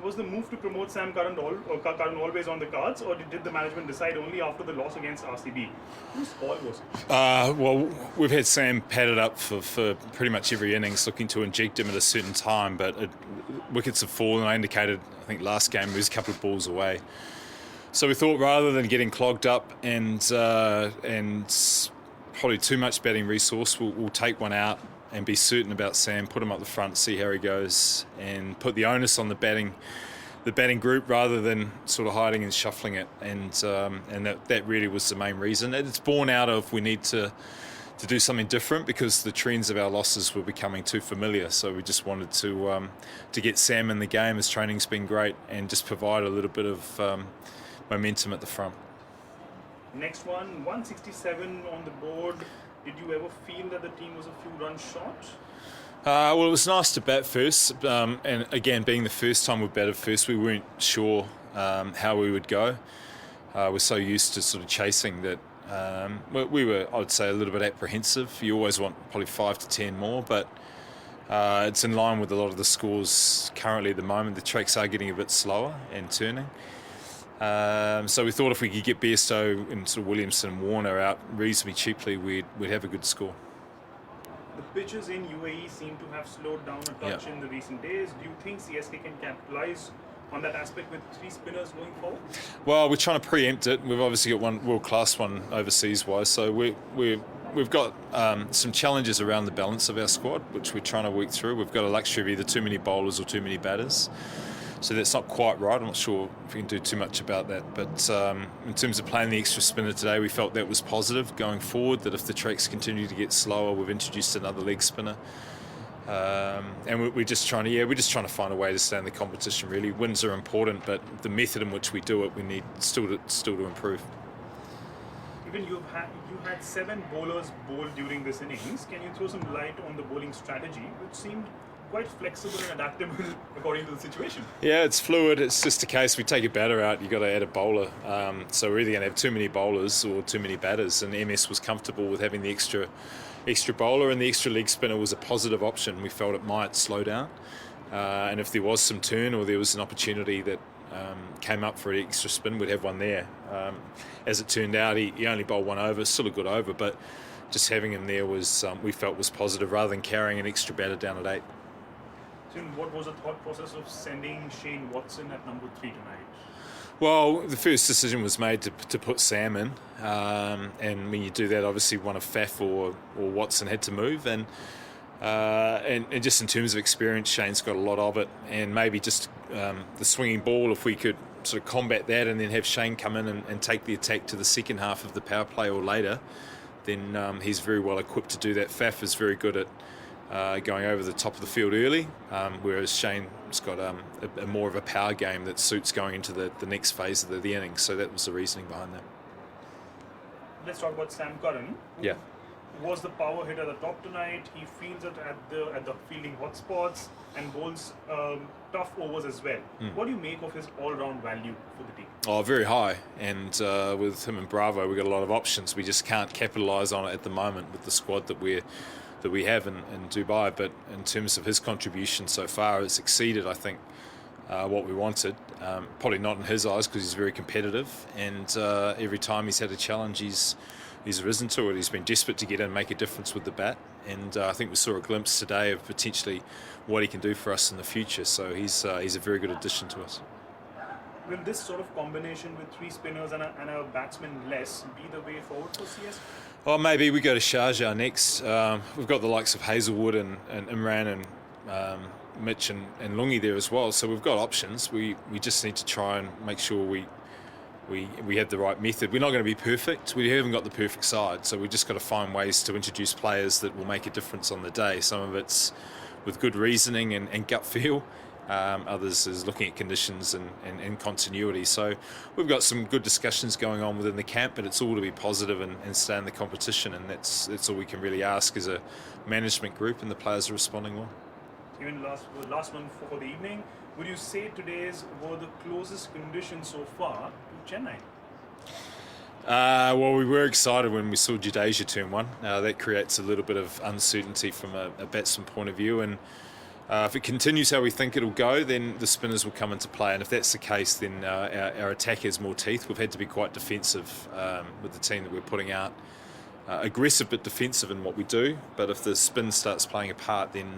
Was the move to promote Sam Cuuran always on the cards, or did the management decide only after the loss against RCB? Whose call was it? Well, we've had Sam padded up for pretty much every innings, looking to inject him at a certain time, but wickets have fallen. I indicated, I think last game he was a couple of balls away. So we thought rather than getting clogged up and probably too much batting resource, we'll take one out and be certain about Sam, put him up the front, see how he goes, and put the onus on the batting group rather than sort of hiding and shuffling it. And that really was the main reason. It's born out of we need to do something different because the trends of our losses were becoming too familiar. So we just wanted to get Sam in the game, as training's been great, and just provide a little bit of momentum at the front. Next one, 167 on the board. Did you ever feel that the team was a few runs short? Well, it was nice to bat first, and again, being the first time we batted first, we weren't sure how we would go. We're so used to sort of chasing that we were, I would say, a little bit apprehensive. You always want probably 5 to 10 more, but it's in line with a lot of the scores currently at the moment. The tracks are getting a bit slower and turning. So we thought if we could get Bairstow and sort of Williamson and Warner out reasonably cheaply, we'd have a good score. The pitches in UAE seem to have slowed down a touch in the recent days. Do you think CSK can capitalise on that aspect with 3 spinners going forward? Well, we're trying to preempt it. We've obviously got one world-class one overseas-wise, so we've got some challenges around the balance of our squad, which we're trying to work through. We've got a luxury of either too many bowlers or too many batters. So that's not quite right. I'm not sure if we can do too much about that. But in terms of playing the extra spinner today, we felt that was positive going forward, that if the tracks continue to get slower, we've introduced another leg spinner. And we're just trying to find a way to stay in the competition, really. Wins are important, but the method in which we do it, we need still to improve. Even you had 7 bowlers bowl during this innings. Can you throw some light on the bowling strategy, which seemed quite flexible and adaptable according to the situation? Yeah, it's fluid. It's just a case we take a batter out, you've got to add a bowler. So we're either going to have too many bowlers or too many batters, and MS was comfortable with having the extra bowler, and the extra leg spinner was a positive option. We felt it might slow down, and if there was some turn or there was an opportunity that came up for an extra spin, we'd have one there. As it turned out, he only bowled one over, still a good over, but just having him there was we felt was positive rather than carrying an extra batter down at 8. What was the thought process of sending Shane Watson at number 3 tonight? Well, the first decision was made to put Sam in, and when you do that, obviously one of Faf or Watson had to move, and just in terms of experience, Shane's got a lot of it, and maybe just the swinging ball, if we could sort of combat that and then have Shane come in and take the attack to the second half of the power play or later, then he's very well equipped to do that. Faf is very good at going over the top of the field early, whereas Shane's got a more of a power game that suits going into the next phase of the innings. So that was the reasoning behind that. Let's talk about Sam Cuuran. Yeah. Was the power hit at the top tonight? He fields it at the fielding hotspots and bowls tough overs as well. What do you make of his all-round value for the team? Oh, very high. And with him and Bravo, we've got a lot of options. We just can't capitalise on it at the moment with the squad that we have in Dubai, but in terms of his contribution so far, it's exceeded, I think, what we wanted. Probably not in his eyes because he's very competitive, and every time he's had a challenge, he's risen to it. He's been desperate to get in and make a difference with the bat, and I think we saw a glimpse today of potentially what he can do for us in the future. So he's a very good addition to us. Will this sort of combination with 3 spinners and a batsman less be the way forward for CSK? Well, maybe we go to Sharjah next. We've got the likes of Hazelwood and Imran and Mitch and Lungi there as well. So we've got options. We just need to try and make sure we have the right method. We're not going to be perfect. We haven't got the perfect side. So we just got to find ways to introduce players that will make a difference on the day. Some of it's with good reasoning and gut feel. Others is looking at conditions and continuity. So we've got some good discussions going on within the camp, but it's all to be positive and stay in the competition, and that's all we can really ask as a management group, and the players are responding well. Even last one for the evening, would you say today's were the closest conditions so far to Chennai? Well, we were excited when we saw Jadeja turn 1. That creates a little bit of uncertainty from a batsman point of view, and If it continues how we think it'll go, then the spinners will come into play. And if that's the case, then our attack has more teeth. We've had to be quite defensive with the team that we're putting out. Aggressive but defensive in what we do. But if the spin starts playing a part, then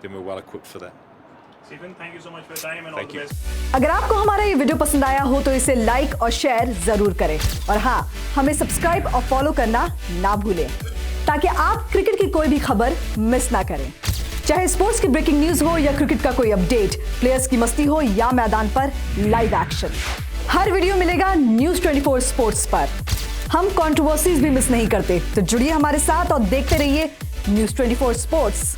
we're well equipped for that. Stephen, thank you so much for your time and Thank all the you. best. अगर आपको हमारा ये video पसंद आया हो तो इसे like और शेयर जरूर करें और हाँ, हमें सब्सक्राइब और फॉलो करना ना भूलें ताकि आप क्रिकेट की कोई भी खबर मिस ना करें। चाहे स्पोर्ट्स की ब्रेकिंग न्यूज हो या क्रिकेट का कोई अपडेट, प्लेयर्स की मस्ती हो या मैदान पर लाइव एक्शन, हर वीडियो मिलेगा न्यूज़ 24 स्पोर्ट्स पर। हम कंट्रोवर्सीज भी मिस नहीं करते, तो जुड़िए हमारे साथ और देखते रहिए न्यूज़ 24 स्पोर्ट्स।